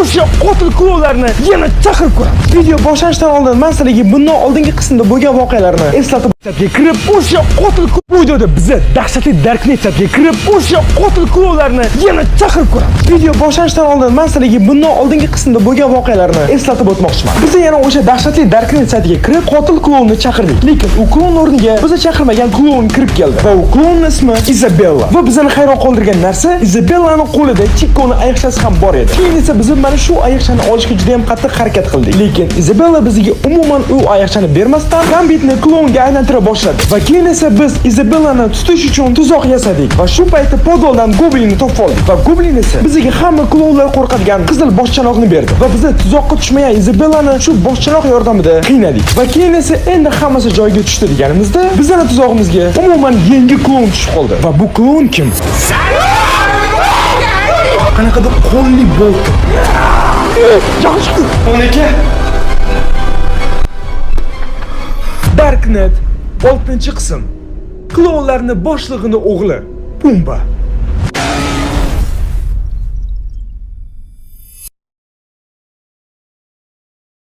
o'sha qotil klonlarni yana chaqirib ko'ramiz. Video boshlanishidan oldin men sizlarga bundan oldingi qismda bo'lgan voqealarni eslatib kirib o'sha qotil videoda biza dahshatli Darknetga kirib o'sha qotil klonlarni yana chaqirib ko'ramiz. Video boshlanishidan oldin men sizlarga bundan oldingi qismda bo'lgan voqealarni eslatib o'tmoqchiman. Biz yana o'sha dahshatli Darknet saytiga kirib qotil klonni chaqirdik. Lekin u klon o'rniga biza chaqirmagan klon kirib keldi. Va u klonning ismi Isabella. Va bizani hayron qoldirgan narsa Isabellaning qo'lida Chico'ni ayiqchasi ham bor edi. Keyin esa biz mana shu ayiqchani olishga juda ham qattiq harakat qildik. Lekin Isabella bizga umuman u ayiqchani bermasdan Gambitni klonga aylantira boshladi. Va keyin esa biz Isabellani tutish uchun tuzoq yasadik. Va shu paytda podoldan Goblinni topib oldik. Va Goblin esa bizga hamma klonlar qo'rqadigan qizil boshchanoqni berdi. Va biz tuzoqqa tushmagan Isabellani shu boshchanoq yordamida qiynadik. Va keyin esa endi hammasi joyiga tushdi deganimizda bizning tuzog'imizga umuman yangi klon tushib qoldi. Va bu klon kim? Qanaqadir qo'lli bo'ldi. Yaxshi. Onaka. Darknet 6-qism. Klonlarning boshlig'ining o'g'li Pumba.